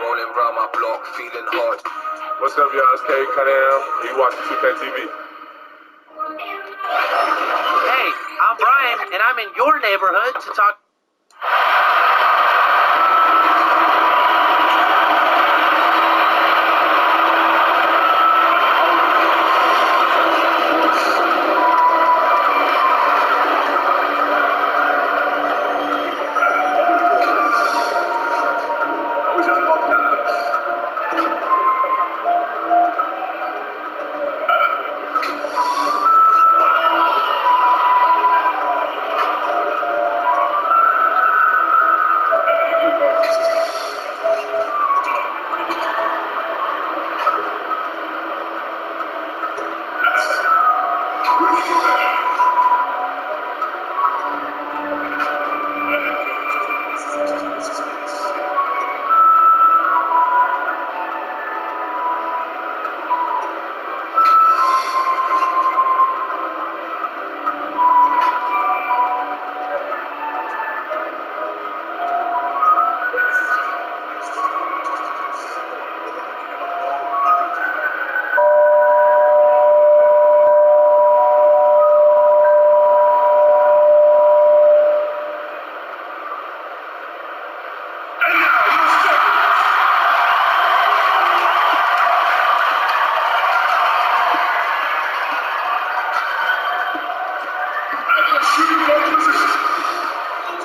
Rolling round my block, feeling hot. What's up, y'all? It's K. Cunningham. You watching 2K TV? Hey, I'm Brian, and I'm in your neighborhood to talk.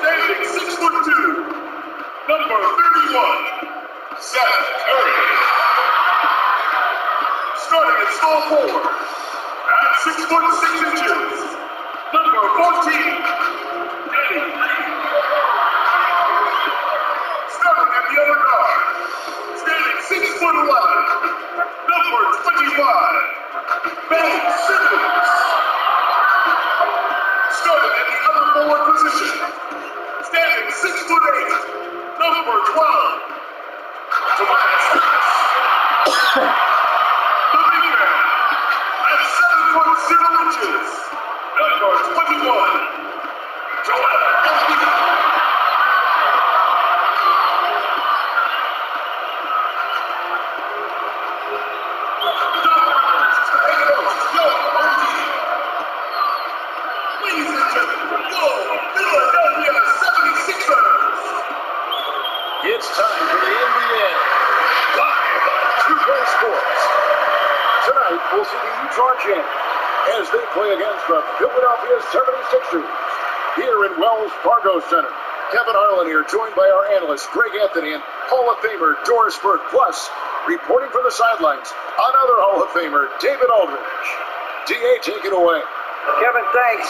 Standing 6'2", number 31, Seth Curry. Starting at small forward, at 6'6", number 14, Danny Green. Starting at the other guard, standing 6'11", number 25, Ben Simmons. Starting at the other forward position, standing 6'8", number 12, Tobias Harris. The big man, at 7'0", number 21, Joel Embiid. Ladies and gentlemen, your Philadelphia 76ers. It's time for the NBA, live on 2K Sports. Tonight, we'll see the Utah Jazz as they play against the Philadelphia 76ers here in Wells Fargo Center. Kevin Harlan here, joined by our analyst, Greg Anthony, and Hall of Famer Doris Burke. Plus, reporting from the sidelines, another Hall of Famer, David Aldridge. DA, take it away. Kevin, thanks.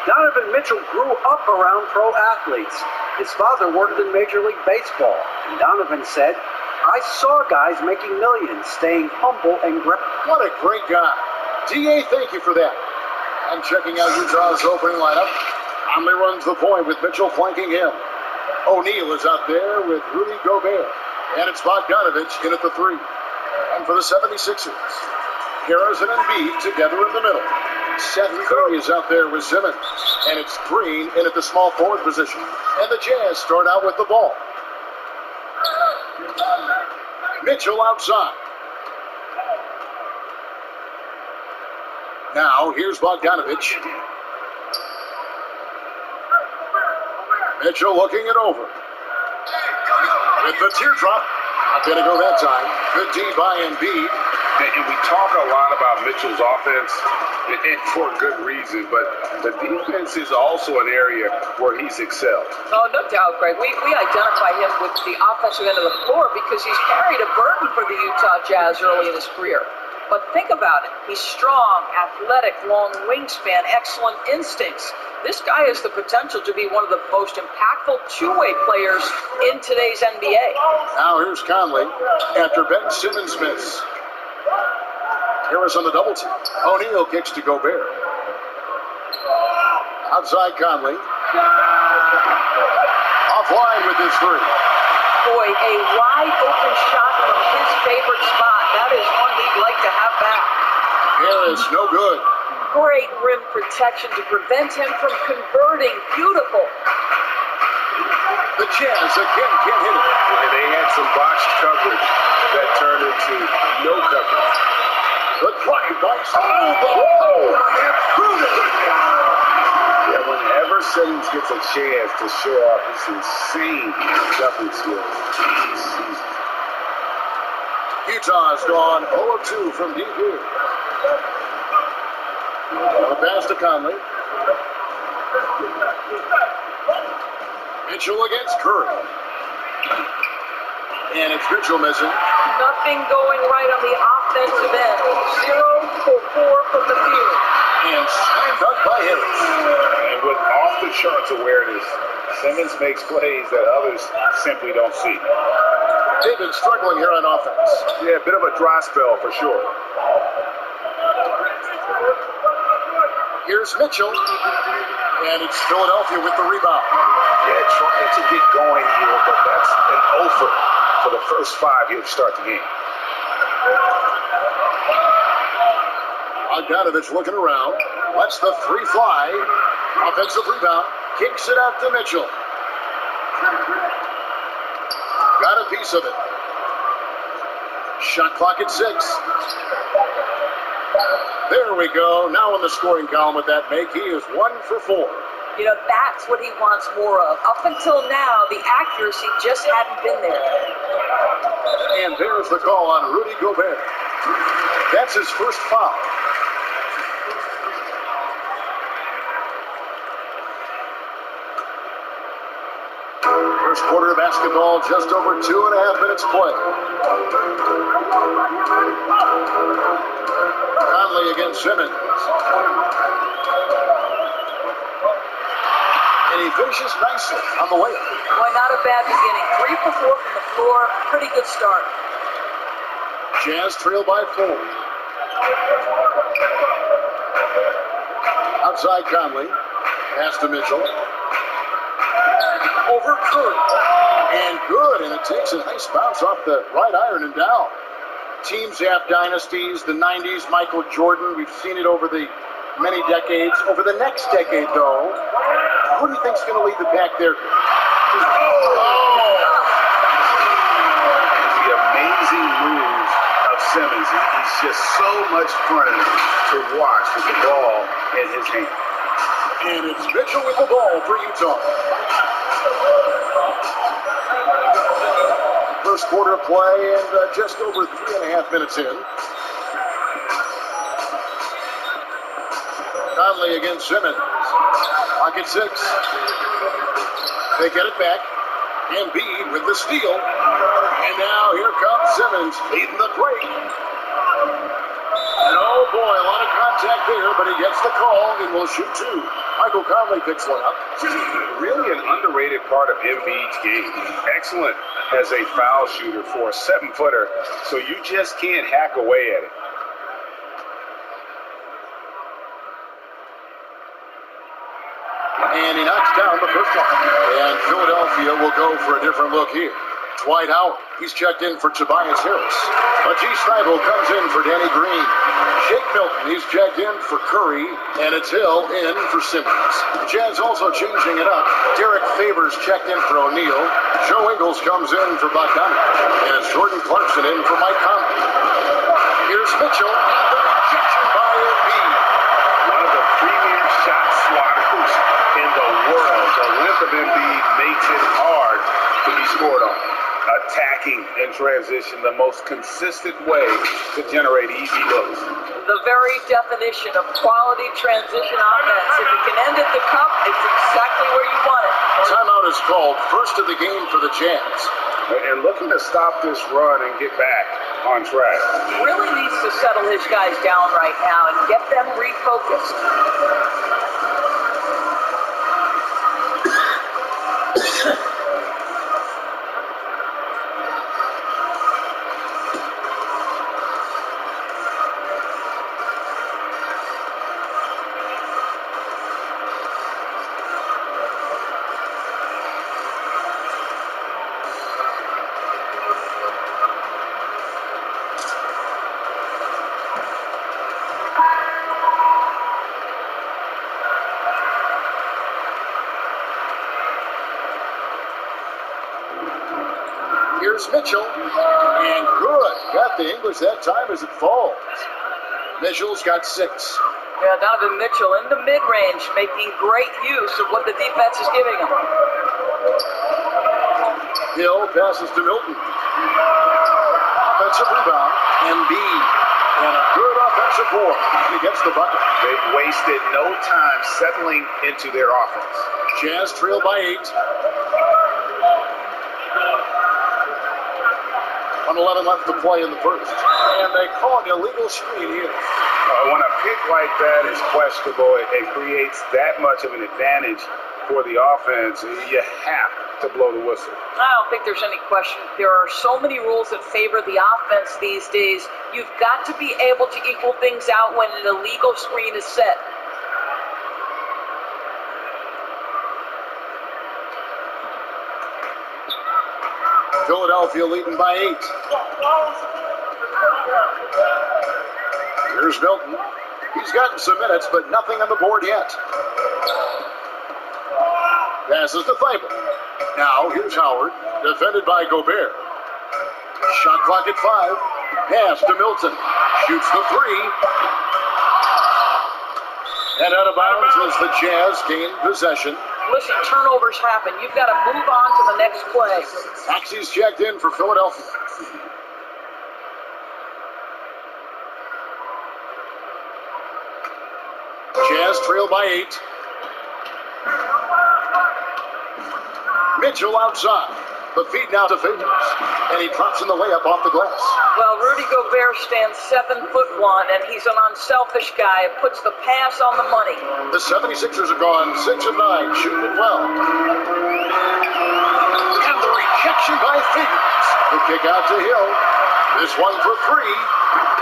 Donovan Mitchell grew up around pro athletes. His father worked in Major League Baseball. And Donovan said, I saw guys making millions, staying humble and great. What a great guy. DA, thank you for that. I'm checking out Utah's opening lineup. Conley runs the point with Mitchell flanking him. O'Neal is out there with Rudy Gobert. And it's Bogdanovich in at the 3. And for the 76ers, Harris and Embiid together in the middle. Seth Curry is out there with Simmons. And it's Green in at the small forward position. And the Jazz start out with the ball. Mitchell outside. Now, here's Bogdanovich. Mitchell looking it over. With the teardrop. Not going to go that time. Good D by Embiid. And we talk a lot about Mitchell's offense, and for good reason, but the defense is also an area where he's excelled. Oh, no doubt, Greg. We identify him with the offensive end of the floor because he's carried a burden for the Utah Jazz early in his career. But think about it. He's strong, athletic, long wingspan, excellent instincts. This guy has the potential to be one of the most impactful two-way players in today's NBA. Now here's Conley after Ben Simmons missed. Harris on the double team. O'Neal kicks to Gobert. Outside Conley. Offline with his 3. Boy, a wide open shot from his favorite spot. That is one he'd like to have back. Harris, no good. Great rim protection to prevent him from converting. Beautiful. Jazz again can't hit it. And they had some botched coverage that turned into no coverage. The drive by Simmons. Yeah, whenever Simmons gets a chance to show off his insane jumping skills, he sees it. Utah's gone 0-2 from deep here. The pass to Conley. Mitchell against Curry. And it's Mitchell missing. Nothing going right on the offensive end. 0 for 4 from the field. And slam dunk by Harris. And with off-the-charts awareness, Simmons makes plays that others simply don't see. They've been struggling here on offense. Yeah, a bit of a dry spell for sure. Here's Mitchell. And it's Philadelphia with the rebound. Yeah, trying to get going here, but that's an offer for the first 5 here to start the game. Bogdanovich looking around. Lets the three fly. Offensive rebound. Kicks it out to Mitchell. Got a piece of it. Shot clock at 6. There we go. Now in the scoring column with that make, he is 1 for 4. You know, that's what he wants more of. Up until now, the accuracy just hadn't been there. And there's the call on Rudy Gobert. That's his first foul. First quarter of basketball, just over 2.5 minutes play. Conley against Simmons. And he finishes nicely on the way. Boy, not a bad beginning. 3 for 4 from the floor. Pretty good start. Jazz trail by 4. Outside Conley. Pass to Mitchell. Over Curry. And good, and it takes a nice bounce off the right iron and down. Teams have dynasties, the 90s, Michael Jordan. We've seen it over the many decades. Over the next decade, though, who do you think's going to lead the pack there? The amazing moves of Simmons. He's just so much fun to watch with the ball in his hand. And it's Mitchell with the ball for Utah. First quarter of play and just over 3.5 minutes in. Conley against Simmons. Pocket 6. They get it back. Embiid with the steal. And now here comes Simmons leading the break. And oh boy, a lot of contact there, but he gets the call and will shoot 2. Michael Conley picks one up. Really an underrated part of Embiid's game. Excellent as a foul shooter for a 7-footer, so you just can't hack away at it. And he knocks down the first one. And Philadelphia will go for a different look here. Dwight Howard, he's checked in for Tobias Harris. Ajay Snipel comes in for Danny Green. Shake Milton, he's checked in for Curry. And it's Hill in for Simmons. Jazz also changing it up. Derek Favors checked in for O'Neal. Joe Ingles comes in for Bogdanovich. And it's Jordan Clarkson in for Mike Conley. Here's Mitchell. And the rejection by Embiid. One of the premier shot swatters in the world. The length of Embiid makes it hard to be scored on. Attacking in transition, the most consistent way to generate easy looks. The very definition of quality transition offense. If it can end at the cup, it's exactly where you want it. Timeout is called. First of the game for the Jazz. And looking to stop this run and get back on track. Really needs to settle his guys down right now and get them refocused. Here's Mitchell. And good. Got the English that time as it falls. Mitchell's got 6. Yeah, Donovan Mitchell in the mid-range, making great use of what the defense is giving him. Hill passes to Milton. Offensive rebound. Embiid. And a good offensive board. He gets the bucket. They wasted no time settling into their offense. Jazz trail by 8. 1:11 left to play in the first. And they call an illegal screen here. When a pick like that is questionable, it creates that much of an advantage for the offense. You have to blow the whistle. I don't think there's any question. There are so many rules that favor the offense these days. You've got to be able to equal things out when an illegal screen is set. Philadelphia leading by 8. Here's Milton. He's gotten some minutes, but nothing on the board yet. Passes to Thibault. Now here's Howard, defended by Gobert. Shot clock at 5. Pass to Milton. Shoots the 3. And out of bounds as the Jazz gain possession. Listen, turnovers happen. You've got to move on to the next play. Taxis checked in for Philadelphia. Jazz trail by 8. Mitchell outside. The feed now to Favors. And he drops in the layup off the glass. Well, Rudy Gobert stands 7'1", and he's an unselfish guy. It puts the pass on the money. The 76ers are gone 6 of 9, shooting it well. And the rejection by Favors. The kick out to Hill. This one for 3.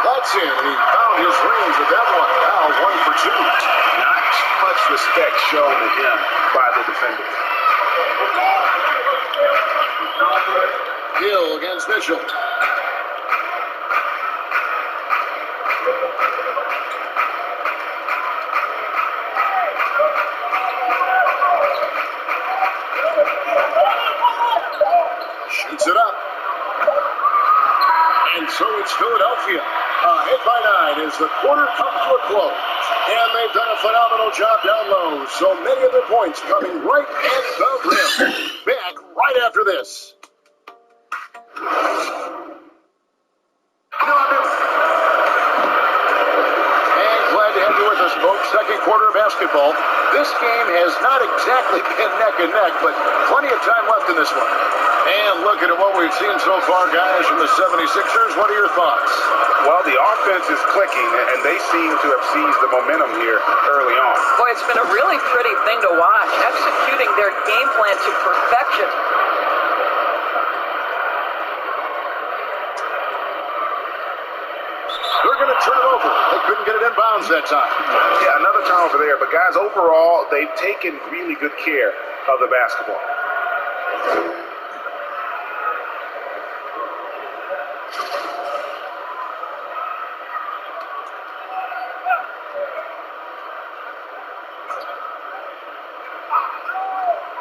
That's in. He found his range with that one. Now 1 for 2. Not too much respect shown to him by the defender. Hill against Mitchell. Shoots it up. And so it's Philadelphia. Ahead by 9 as the quarter comes to a close. And they've done a phenomenal job down low. So many of their points coming right at the rim. Back right after this. And glad to have you with us, folks. Second quarter of basketball. This game has not exactly been neck and neck, but plenty of time left in this one. And looking at what we've seen so far, guys, from the 76ers, what are your thoughts? Well, the offense is clicking, and they seem to have seized the momentum here early on. Boy, it's been a really pretty thing to watch, executing their game plan to perfection. They're going to turn it over. They couldn't get it in bounds that time. Yeah, another turnover there. But, guys, overall, they've taken really good care of the basketball.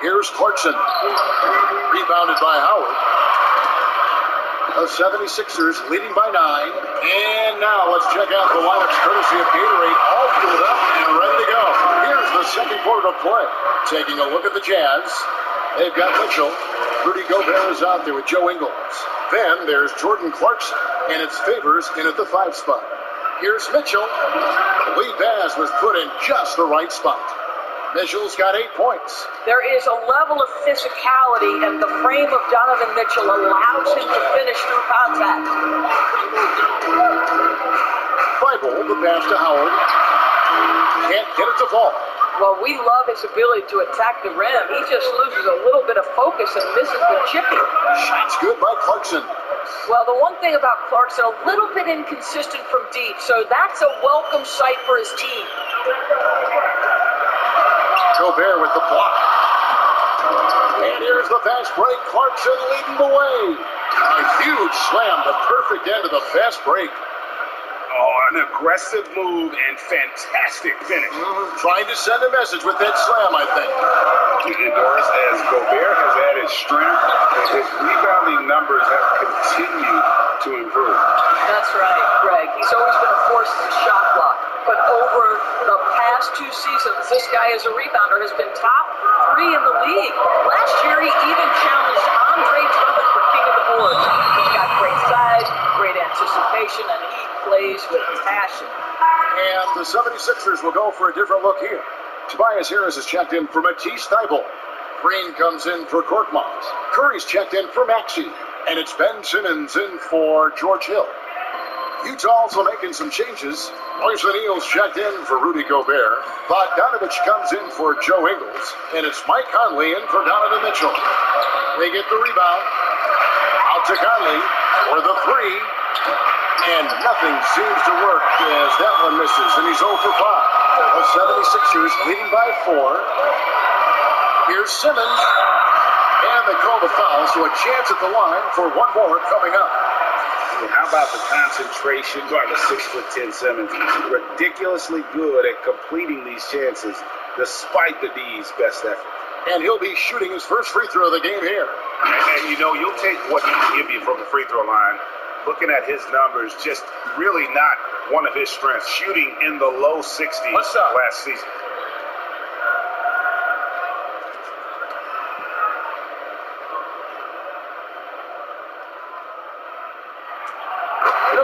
Here's Clarkson. Rebounded by Howard. The 76ers leading by 9. And now let's check out the lineups courtesy of Gatorade. All fueled up and ready to go. Here's the second quarter of play. Taking a look at the Jazz. They've got Mitchell. Rudy Gobert is out there with Joe Ingles. Then there's Jordan Clarkson. And it's Favors in at the 5 spot. Here's Mitchell. The lead pass was put in just the right spot. Mitchell's got 8 points. There is a level of physicality, and the frame of Donovan Mitchell allows him to finish through contact. Thibault, the pass to Howard. Can't get it to fall. Well, we love his ability to attack the rim. He just loses a little bit of focus and misses the chippy. Shot's good by Clarkson. Well, the one thing about Clarkson, a little bit inconsistent from deep, so that's a welcome sight for his team. Gobert with the block. And here's the fast break. Clarkson leading the way. A huge slam, the perfect end of the fast break. Oh, an aggressive move and fantastic finish. Trying to send a message with that slam, I think. And Doris, as Gobert has added strength, his rebounding numbers have continued to improve. That's right, Greg. He's always been a force as a shot block. But over the past 2 seasons, this guy as a rebounder has been top 3 in the league. Last year, he even challenged Andre Drummond for king of the boards. He's got great size, great anticipation, and he plays with passion. And the 76ers will go for a different look here. Tobias Harris is checked in for Matisse Thybulle. Green comes in for Korkmaz. Curry's checked in for Maxey. And it's Ben Simmons in for George Hill. Utah also making some changes. Royce O'Neal's checked in for Rudy Gobert. Bogdanovich comes in for Joe Ingles. And it's Mike Conley in for Donovan Mitchell. They get the rebound. Out to Conley for the 3. And nothing seems to work as that one misses. And he's 0 for 5. The 76ers leading by 4. Here's Simmons. And they call the foul, so a chance at the line for one more coming up. How about the concentration by the 6'10" Simmons? He's ridiculously good at completing these chances despite the D's best effort. And he'll be shooting his first free throw of the game here. And you know, you'll take what he can give you from the free throw line. Looking at his numbers, just really not one of his strengths. Shooting in the low 60s last season.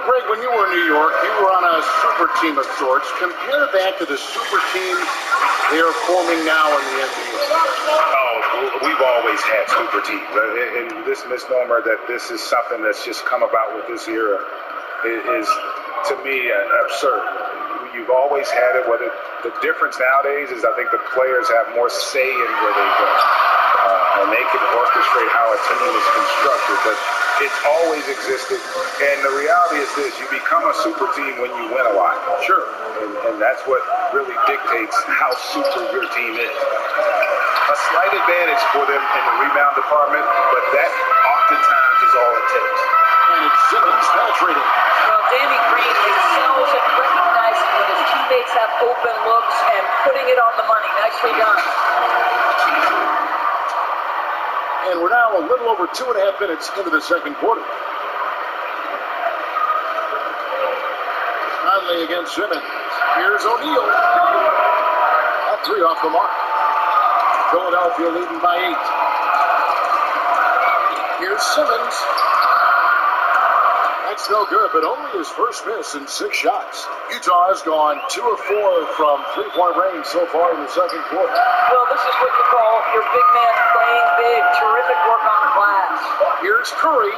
Greg, when you were in New York, you were on a super team of sorts. Compare that to the super team they are forming now in the NBA. Oh, we've always had super teams. And this misnomer that this is something that's just come about with this era is, to me, absurd. You've always had it. Whether the difference nowadays is I think the players have more say in where they go. And they can orchestrate how a team is constructed. But it's always existed. And the reality is this: you become a super team when you win a lot. Sure. And that's what really dictates how super your team is. A slight advantage for them in the rebound department, but that oftentimes is all it takes. And it's Simmons penetrating. Well, Danny Green excels at recognizing when his teammates have open looks and putting it on the money. Nicely done. And we're now a little over 2.5 minutes into the second quarter. Conley against Simmons. Here's O'Neal. That 3 off the mark. Philadelphia leading by 8. Here's Simmons. That's no good, but only his first miss in 6 shots. Utah has gone 2 of 4 from 3-point range so far in the second quarter. Well, this is what you call your big man playing big. Terrific work on the glass. Here's Curry.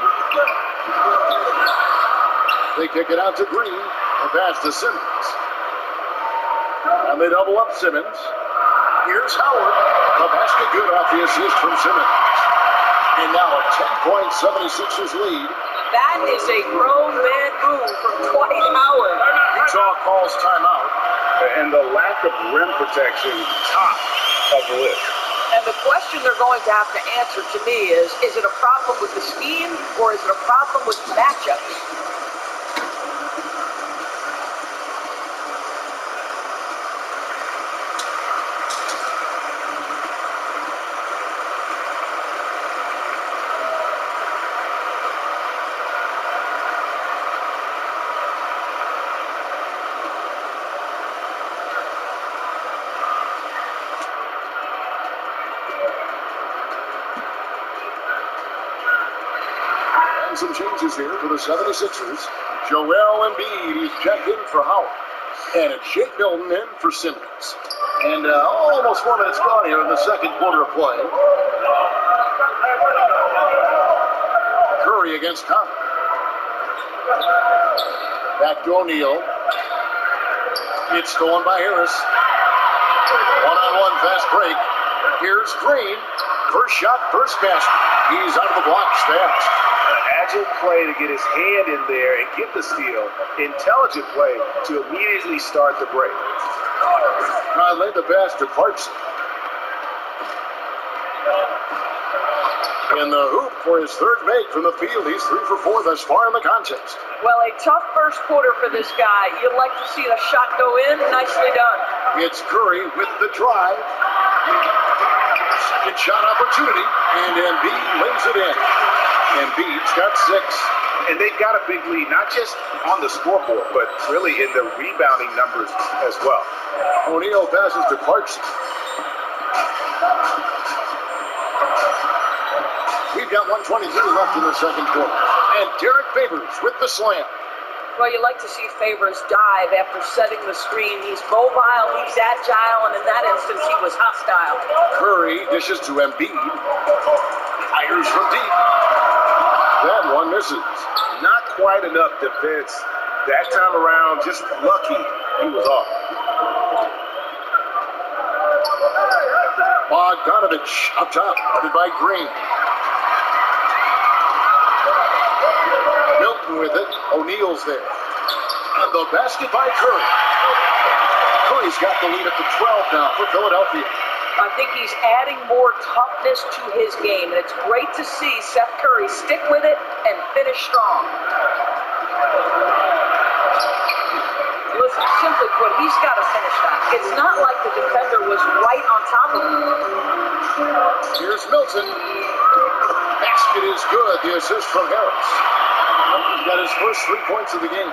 They kick it out to Green. And pass to Simmons. And they double up Simmons. Here's Howard. The basket good off the assist from Simmons. And now a 10-point 76ers lead. That is a grown man move from Dwight Howard. Utah calls timeout. And the lack of rim protection, top of the list. And the question they're going to have to answer to me is it a problem with the scheme or is it a problem with matchups? Some changes here for the 76ers. Joel Embiid is checked in for Howard. And it's Shake Milton in for Simmons. And almost 4 minutes gone here in the second quarter of play. Curry against Conley. Back to O'Neal. It's stolen by Harris. One-on-one fast break. Here's Green. First shot, first basket. He's out of the blocks fast. Agile play to get his hand in there and get the steal. Intelligent play to immediately start the break. Conley the pass to Clarkson. In the hoop for his third make from the field. He's 3 for 4 thus far in the contest. Well, a tough first quarter for this guy. You'd like to see the shot go in. Nicely done. It's Curry with the drive. Second shot opportunity, and Embiid lays it in. Embiid's got 6. And they've got a big lead, not just on the scoreboard, but really in the rebounding numbers as well. O'Neal passes to Clarkson. We've got 1:23 left in the second quarter. And Derek Favors with the slam. Well, you like to see Favors dive after setting the screen. He's mobile, he's agile, and in that instance, he was hostile. Curry dishes to Embiid. Fires from deep. That one misses. Not quite enough defense that time around, just lucky he was off. Bogdanovich up top, guarded by Green. Milton with it. O'Neal's there. And the basket by Curry. Curry's got the lead up to 12 now for Philadelphia. I think he's adding more toughness to his game, and it's great to see Seth Curry stick with it and finish strong. Listen, simply put, he's got to finish that. It's not like the defender was right on top of him. Here's Milton. Basket is good. The assist from Harris. He's got his first 3 points of the game.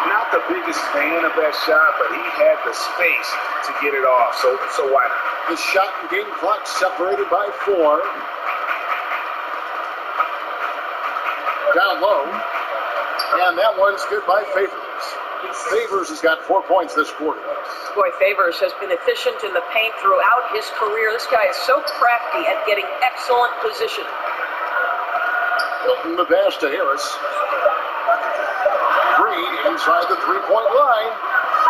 Not the biggest fan of that shot, but he had the space to get it off, so why not? The shot and game clock separated by 4. Down low. And that one's good by Favors. Favors has got 4 points this quarter. Boy, Favors has been efficient in the paint throughout his career. This guy is so crafty at getting excellent position. Hilton the pass to Harris. Green inside the 3-point line.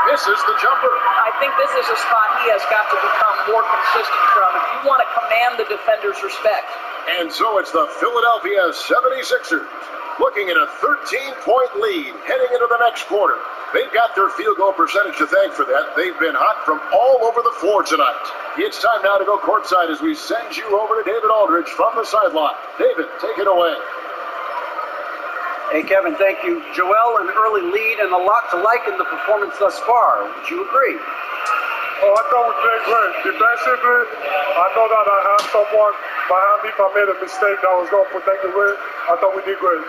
Misses the jumper. I think this is a spot he has got to become more consistent from if you want to command the defender's respect. And so it's the Philadelphia 76ers looking at a 13-point lead heading into the next quarter. They've got their field goal percentage to thank for that. They've been hot from all over the floor tonight. It's time now to go courtside as we send you over to David Aldridge from the sideline. David, take it away. Hey, Kevin, thank you. Joel, an early lead and a lot to like in the performance thus far. Would you agree? Oh, I thought we played great. Defensively, I know that I had someone behind me. If I made a mistake that was going to protect the rim, I thought we did great.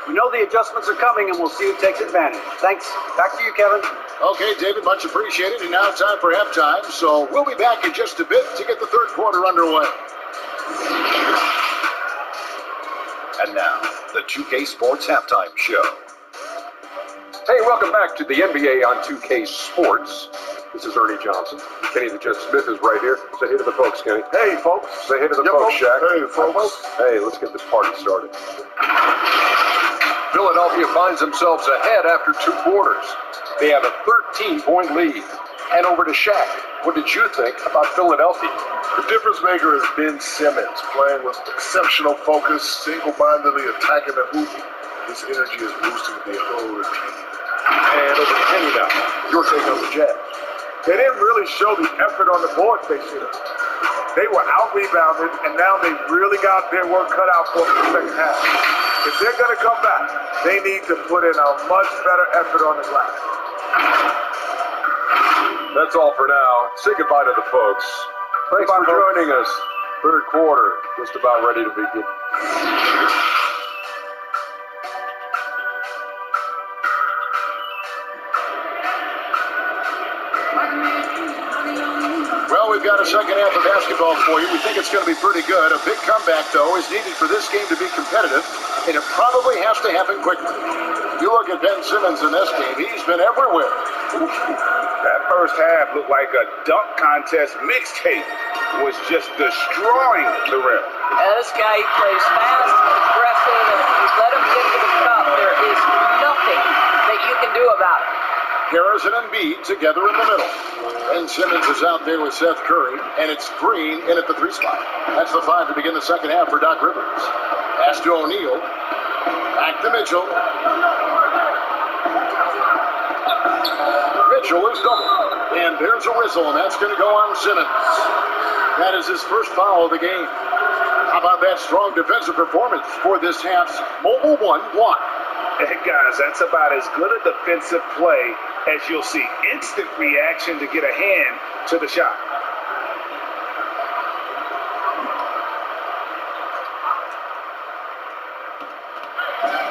We know the adjustments are coming, and we'll see who takes advantage. Thanks. Back to you, Kevin. Okay, David, much appreciated. And now it's time for halftime. So we'll be back in just a bit to get the third quarter underway. And now, the 2K Sports Halftime Show. Hey, welcome back to the NBA on 2K Sports. This is Ernie Johnson. Kenny the Jet Smith is right here. Say hey to the folks, Kenny. Hey, folks. Say hey to the folks, Shaq. Hey, folks. Hey, let's get this party started. Philadelphia finds themselves ahead after 2 quarters. They have a 13-point lead. And over to Shaq. What did you think about Philadelphia? The difference maker has been Simmons, playing with exceptional focus, single-mindedly attacking the hoop. This energy is boosting the whole team. And over to Kenny now. Your take on the Jazz. They didn't really show the effort on the board they should have. They were out-rebounded, and now they really got their work cut out for them in the second half. If they're going to come back, they need to put in a much better effort on the glass. That's all for now. Say goodbye to the folks. Thanks for joining us. Third quarter, just about ready to begin. Well, we've got a second half of basketball for you. We think it's going to be pretty good. A big comeback, though, is needed for this game to be competitive, and it probably has to happen quickly. If you look at Ben Simmons in this game, he's been everywhere. That first half looked like a dunk contest mixtape. Was just destroying the rim. This guy plays fast, aggressive, and if you let him get to the cup, there is nothing that you can do about it. Harris and Embiid together in the middle. Ben Simmons is out there with Seth Curry, and it's Green in at the 3 spot. That's the 5 to begin the second half for Doc Rivers. Pass to O'Neal. Back to Mitchell. Mitchell is double. And there's a whistle, and that's going to go on Simmons. That is his first foul of the game. How about that strong defensive performance for this half's mobile 1 block? Hey, guys, that's about as good a defensive play as you'll see. Instant reaction to get a hand to the shot.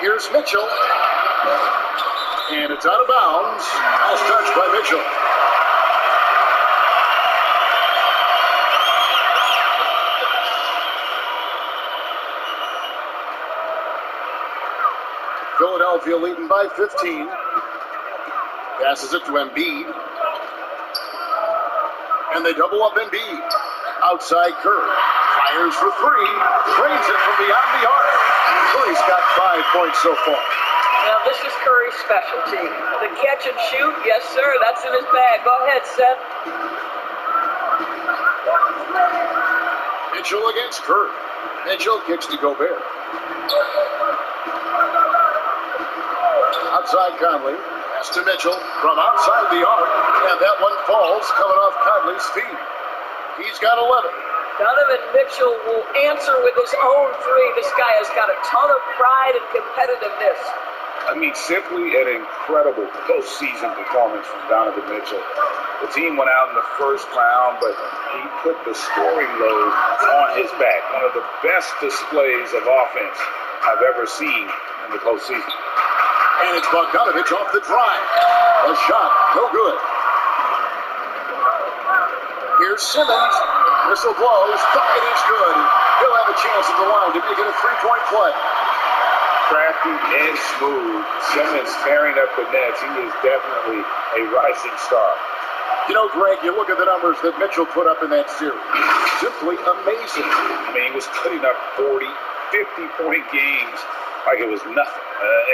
Here's Mitchell. And it's out of bounds. Last touch by Mitchell. Philadelphia leading by 15. Passes it to Embiid. And they double up Embiid. Outside Curry. Fires for three. Drains it from beyond the arc. Curry's got 5 points so far. Now, this is Curry's specialty. The catch and shoot, yes, sir, that's in his bag. Go ahead, Seth. Mitchell against Curry. Mitchell kicks to Gobert. Outside Conley. Pass to Mitchell from outside the arc. And that one falls coming off Conley's feet. He's got 11. Donovan Mitchell will answer with his own three. This guy has got a ton of pride and competitiveness. I mean, simply an incredible postseason performance from Donovan Mitchell. The team went out in the first round, but he put the scoring load on his back. One of the best displays of offense I've ever seen in the postseason. And it's Bogdanovich off the drive. A shot, no good. Here's Simmons. Whistle blows. It is good. He'll have a chance at the line to make it a three-point play. Crafty and smooth. Simmons tearing up the nets. He is definitely a rising star. You know, Greg, you look at the numbers that Mitchell put up in that series. Simply amazing. I mean, he was putting up 40, 50-point games like it was nothing.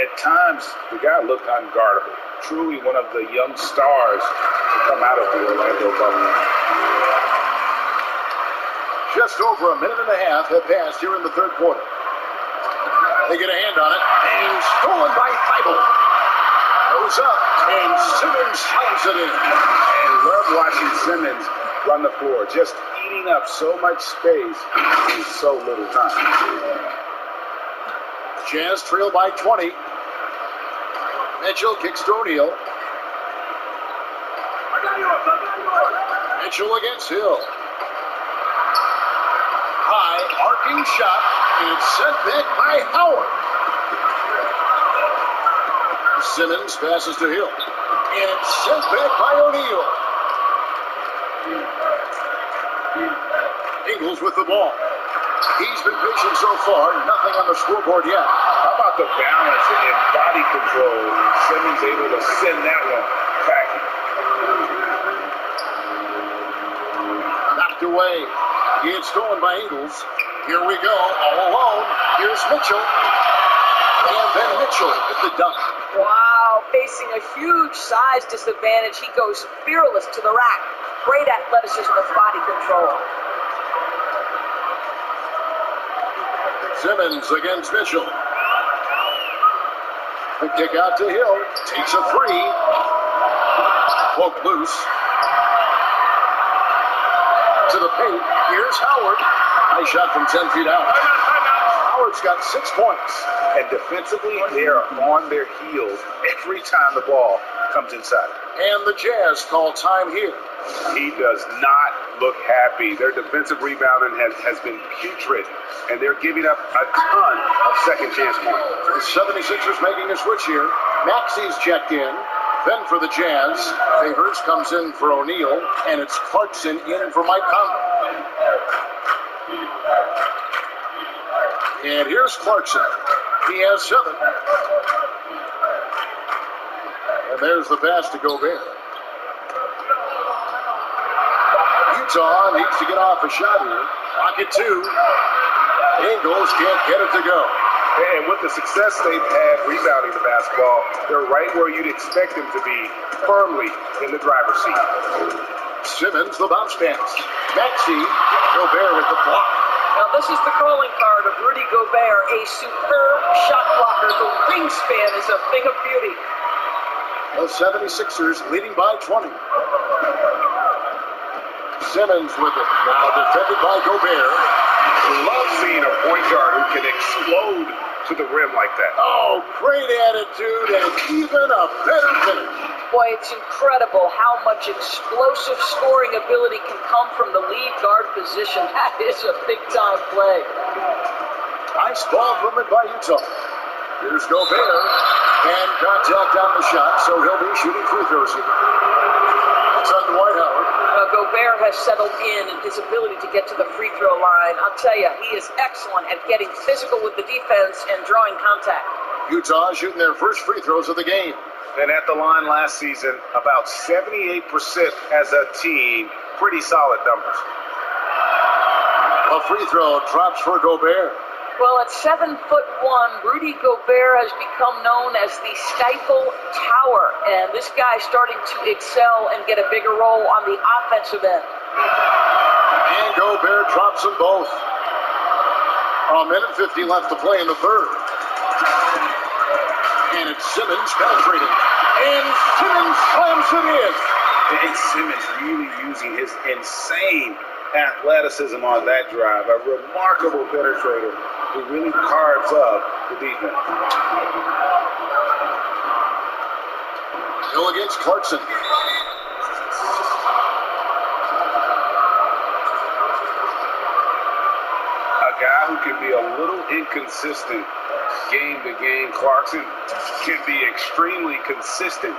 At times, the guy looked unguardable. Truly one of the young stars to come out of the Orlando bubble. Just over a minute and a half have passed here in the third quarter. They get a hand on it, and stolen by Thibault. Goes up, and Simmons slams it in. And love watching Simmons run the floor, just eating up so much space in so little time. Jazz trail by 20. Mitchell kicks to O'Neal. Mitchell against Hill. High, arcing shot, and it's sent back by Howard. Simmons passes to Hill, and it's sent back by O'Neal. Ingles with the ball. He's been patient so far, nothing on the scoreboard yet. How about the balance and body control? Simmons able to send that one packing. Knocked away. He had stolen by Ingles. Here we go, all alone. Here's Mitchell. And then Mitchell with the dunk. Wow, facing a huge size disadvantage, he goes fearless to the rack. Great athleticism with body control. Simmons against Mitchell. The kick out to Hill. Takes a three. Poke loose. To the paint. Here's Howard. Nice shot from 10 feet out. Howard's got 6 points. And defensively, they are on their heels every time the ball comes inside. And the Jazz call time here. He does not look happy. Their defensive rebounding has been putrid, and they're giving up a ton of second chance points. The 76ers making a switch here. Maxey's checked in. Then for the Jazz, Favors comes in for O'Neal, and it's Clarkson in for Mike Conley. And here's Clarkson. He has 7. And there's the pass to Gobert. Utah needs to get off a shot here. Pocket 2. Ingles can't get it to go. And with the success they've had rebounding the basketball, they're right where you'd expect them to be, firmly in the driver's seat. Simmons, the bounce pass. Maxey, Gobert with the block. Now this is the calling card of Rudy Gobert, a superb shot blocker. The wingspan is a thing of beauty. The 76ers leading by 20. Simmons with it. Now defended by Gobert. Love seeing a point guard who can explode to the rim like that. Oh, great attitude and even a better finish. Boy, it's incredible how much explosive scoring ability can come from the lead guard position. That is a big-time play. Nice ball movement by Utah. Here's Gobert. And contact on the shot, so he'll be shooting free throws here. It's on Dwight Howard. Gobert has settled in his ability to get to the free throw line. I'll tell you, he is excellent at getting physical with the defense and drawing contact. Utah shooting their first free throws of the game. And at the line last season, about 78% as a team. Pretty solid numbers. A free throw drops for Gobert. Well, at 7'1", Rudy Gobert has become known as the Stifle Tower, and this guy's starting to excel and get a bigger role on the offensive end. And Gobert drops them both. A minute 50 left to play in the third. And it's Simmons penetrating. And Simmons slams it in. And Simmons really using his insane athleticism on that drive. A remarkable penetrator who really carves up the defense. Hill against Clarkson. A guy who can be a little inconsistent game to game. Clarkson can be extremely consistent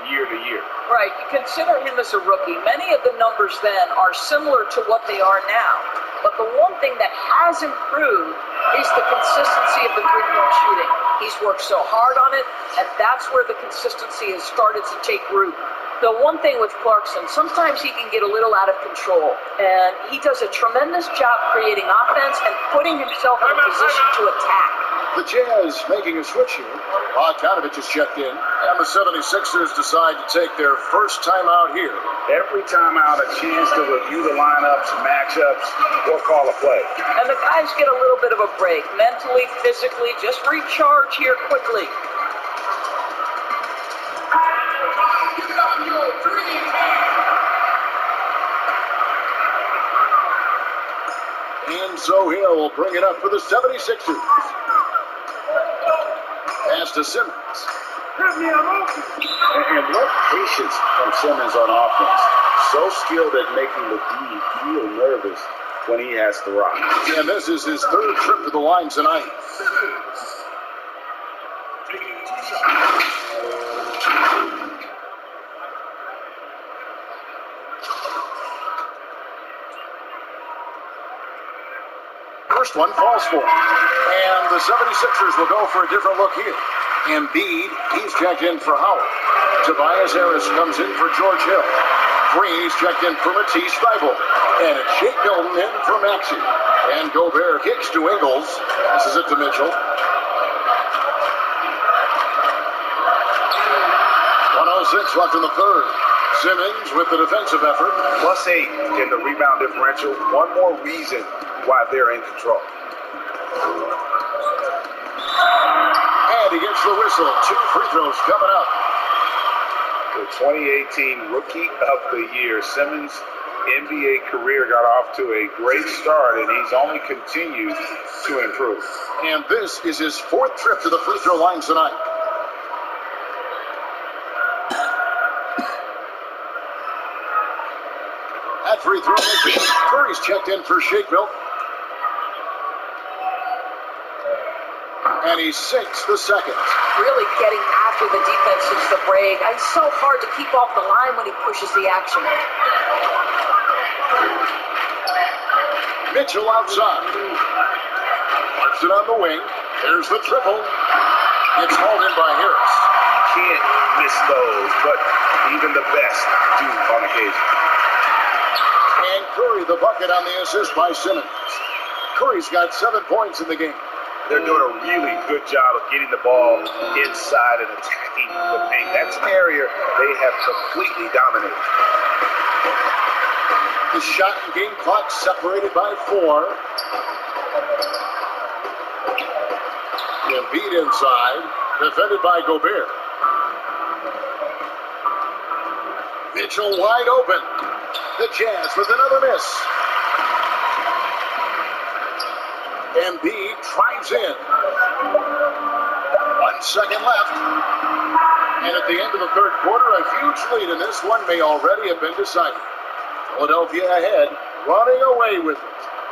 year to year. Right, you consider him as a rookie. Many of the numbers then are similar to what they are now. But the one thing that has improved is the consistency of the three-point shooting. He's worked so hard on it, and that's where the consistency has started to take root. The one thing with Clarkson, sometimes he can get a little out of control, and he does a tremendous job creating offense and putting himself in a position to attack. The Jazz making a switch here. Bogdanovich is checked in, and the 76ers decide to take their first time out here. Every time out, a chance to review the lineups, matchups, or call a play. And the guys get a little bit of a break, mentally, physically, just recharge here quickly. And so Hill will bring it up for the 76ers. Pass to Simmons. And what patience from Simmons on offense. So skilled at making the D feel nervous when he has to rock. And this is his third trip to the line tonight. First one falls for him. And the 76ers will go for a different look here. Embiid, he's checked in for Howard. Tobias Harris comes in for George Hill. Freeze checked in for Matisse Thybulle. And it's Shake Milton in for Maxey. And Gobert kicks to Ingles. Passes it to Mitchell. 1:06 left in the third. Simmons with the defensive effort. +8 in the rebound differential. One more reason why they're in control. And he gets the whistle. 2 free throws coming up. The 2018 Rookie of the Year. Simmons' NBA career got off to a great start, and he's only continued to improve. And this is his 4th trip to the free throw line tonight. That free throw, Curry's checked in for Shake Milton. And he sinks the second. Really getting after the defense since the break. It's so hard to keep off the line when he pushes the action. Mitchell outside. Marks it on the wing. There's the triple. It's hauled in by Harris. Can't miss those, but even the best do on occasion. And Curry the bucket on the assist by Simmons. Curry's got 7 points in the game. They're doing a really good job of getting the ball inside and attacking the paint. That's an area they have completely dominated. The shot and game clock separated by 4. Embiid inside, defended by Gobert. Mitchell wide open. The Jazz with another miss. Embiid drives in. 1 second left. And at the end of the third quarter, a huge lead in this one may already have been decided. Philadelphia ahead, running away with it.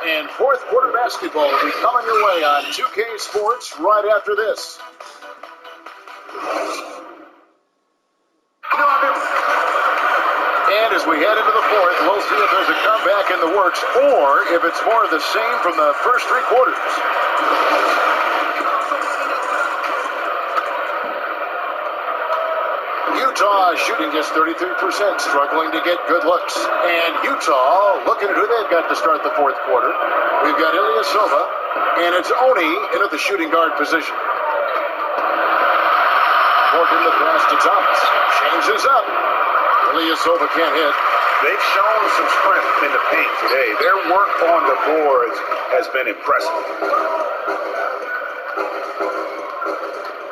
And fourth quarter basketball will be coming your way on 2K Sports right after this. And as we head into the fourth, we'll see if there's a comeback in the works or if it's more of the same from the first three quarters. Utah shooting just 33%, struggling to get good looks. And Utah looking at who they've got to start the fourth quarter. We've got Ilyasova, and it's Oni in at the shooting guard position. Morgan the pass to Thomas. Changes up. Ilyasova can't hit. They've shown some strength in the paint today. Their work on the boards has been impressive.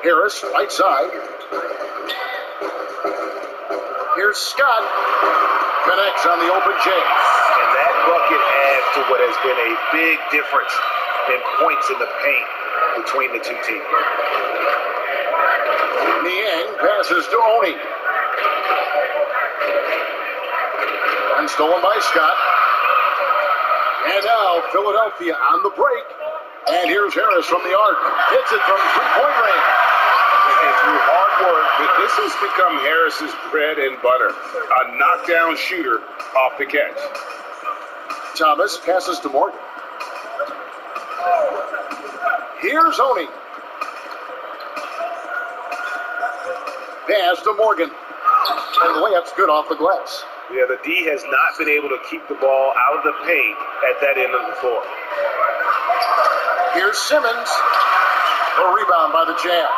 Harris, right side. Here's Scott. Connects on the open J. And that bucket adds to what has been a big difference in points in the paint between the two teams. Niang passes to Oni. And stolen by Scott. And now Philadelphia on the break. And here's Harris from the arc. Hits it from three-point range. And through hard work, this has become Harris's bread and butter. A knockdown shooter off the catch. Thomas passes to Morgan. Here's Oni. Pass to Morgan. And the layup's good off the glass. Yeah, the D has not been able to keep the ball out of the paint at that end of the floor. Here's Simmons. A rebound by the Jazz.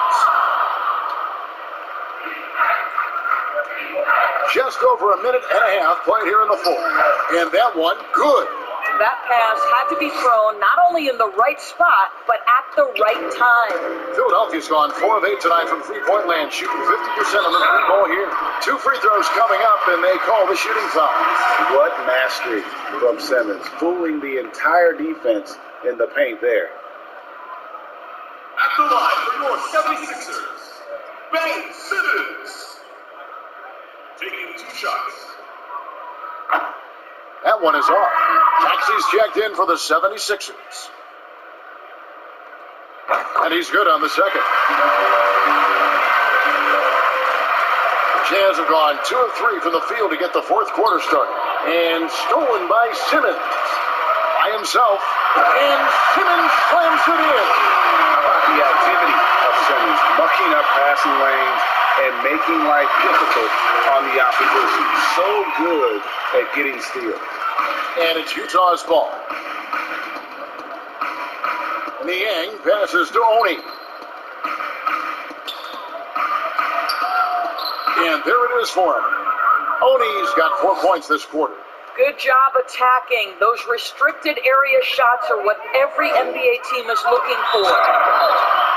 Just over a minute and a half played here in the fourth. And that one, good. That pass had to be thrown not only in the right spot, but at the right time. Philadelphia's gone 4 of 8 tonight from three-point land, shooting 50% on the three ball here. 2 free throws coming up, and they call the shooting foul. What mastery from Simmons, fooling the entire defense in the paint there. At the line for your 76ers, Ben Simmons. Taking 2 shots. That one is off. Taxi's checked in for the 76ers. And he's good on the second. Jazz have gone 2 of 3 from the field to get the fourth quarter started. And stolen by Simmons. By himself. And Simmons slams it in. The activity of Simmons, mucking up passing lanes and making life difficult on the opposition. So good at getting steals. And it's Utah's ball. Niang passes to Oni. And there it is for him. Oni's got 4 points this quarter. Good job attacking. Those restricted area shots are what every NBA team is looking for.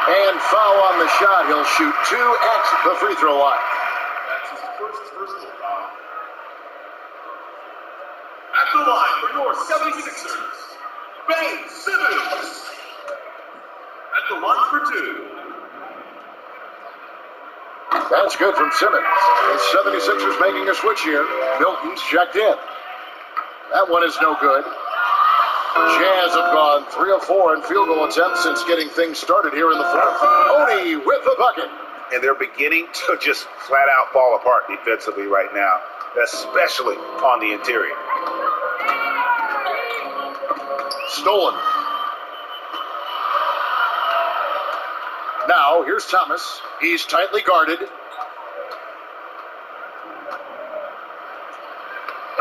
And foul on the shot. He'll shoot 2 at the free throw line. That's his first personal foul. At the line for your 76ers, Ben Simmons. At the line for 2. That's good from Simmons. The 76ers making a switch here. Milton's checked in. That one is no good. Jazz have gone 3 of 4 in field goal attempts since getting things started here in the fourth. Oni with the bucket. And they're beginning to just flat out fall apart defensively right now, especially on the interior. Stolen. Now, here's Thomas. He's tightly guarded.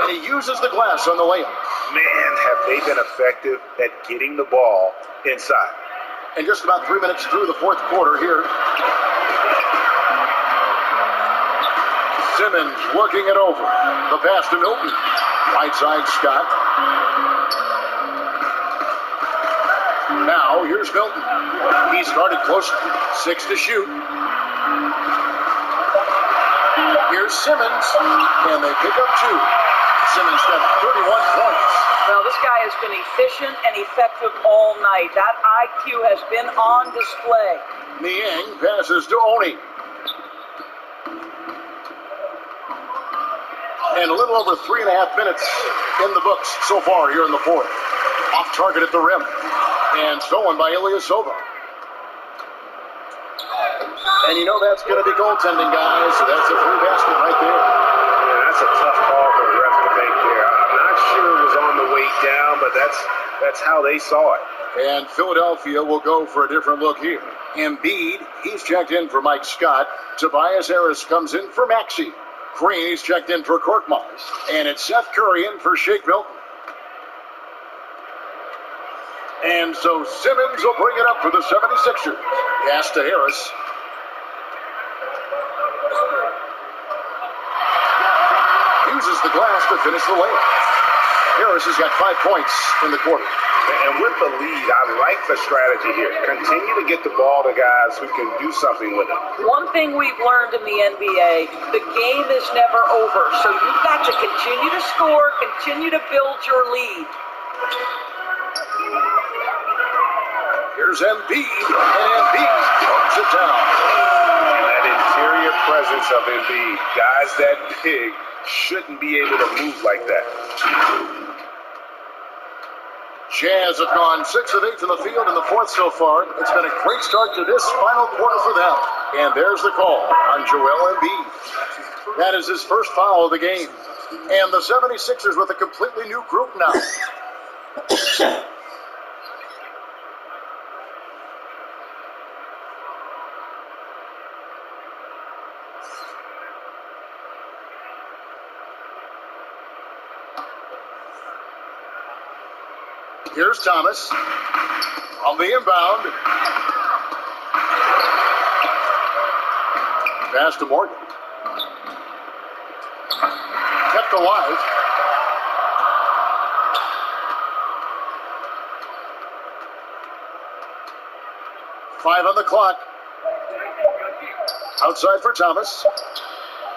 And he uses the glass on the layup. Man, have they been effective at getting the ball inside. And just about 3 minutes through the fourth quarter here. Simmons working it over. The pass to Milton. Right side, Scott. Now, here's Milton. He started close. 6 to shoot. Here's Simmons. And they pick up 2. Simmons got 31 points. Well, this guy has been efficient and effective all night. That IQ has been on display. Niang passes to Oni. And a little over 3.5 minutes in the books so far here in the fourth. Off target at the rim. And stolen by Ilyasova. And you know that's going to be goaltending, guys, so that's a free basket right there. Yeah, that's a tough call for the ref to make there. I'm not sure it was on the way down, but that's how they saw it. And Philadelphia will go for a different look here. Embiid, he's checked in for Mike Scott. Tobias Harris comes in for Maxey. Green's checked in for Korkmaz. And it's Seth Curry in for Shake Milton. And so Simmons will bring it up for the 76ers. Pass to Harris. Uses the glass to finish the layup. Harris has got 5 points in the quarter. And with the lead, I like the strategy here. Continue to get the ball to guys who can do something with it. One thing we've learned in the NBA, the game is never over. So you've got to continue to score, continue to build your lead. Here's Embiid, and Embiid throws it down. And that interior presence of Embiid, guys that big shouldn't be able to move like that. Jazz have gone 6 of 8 from the field in the fourth so far. It's been a great start to this final quarter for them. And there's the call on Joel Embiid. That is his first foul of the game. And the 76ers with a completely new group now. Here's Thomas on the inbound. Pass to Morgan. Kept alive. Five on the clock. Outside for Thomas.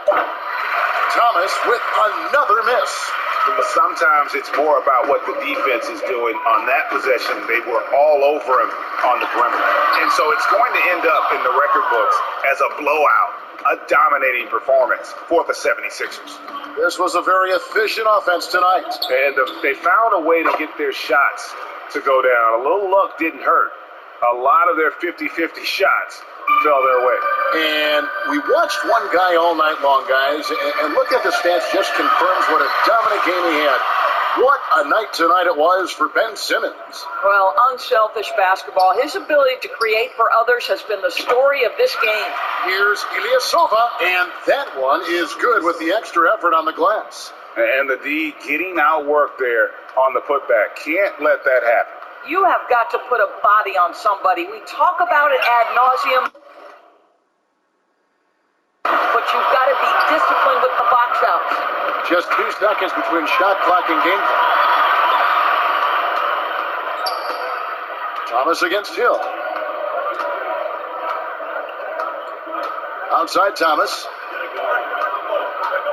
Thomas with another miss. But sometimes it's more about what the defense is doing on that possession. They were all over him on the perimeter. And so it's going to end up in the record books as a blowout, a dominating performance for the 76ers. This was a very efficient offense tonight. And they found a way to get their shots to go down. A little luck didn't hurt. A lot of their 50-50 shots fell their way. And we watched one guy all night long, guys, and look at the stats, just confirms what a dominant game he had. What a night tonight it was for Ben Simmons. Well, unselfish basketball. His ability to create for others has been the story of this game. Here's Ilyasova, and that one is good with the extra effort on the glass. And the D getting outworked there on the putback. Can't let that happen. You have got to put a body on somebody. We talk about it ad nauseum, but you've got to be disciplined with the box outs. Just 2 seconds between shot clock and game clock. Thomas against Hill. Outside Thomas.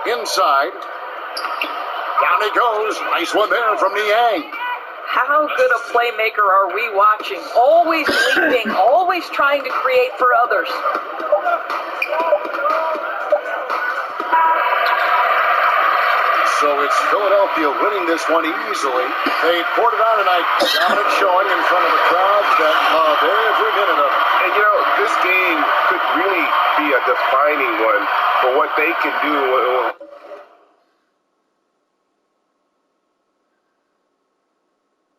Inside. Down he goes. Nice one there from Niang. How good a playmaker are we watching? Always leading, always trying to create for others. So it's Philadelphia winning this one easily. They poured it on tonight. Dominant showing in front of a crowd that loved every minute of it. And you know, this game could really be a defining one for what they can do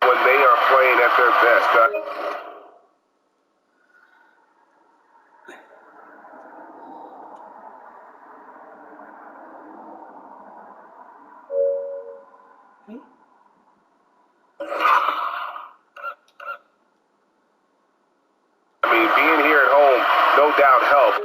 when they are playing at their best. I mean, being here at home, no doubt helped.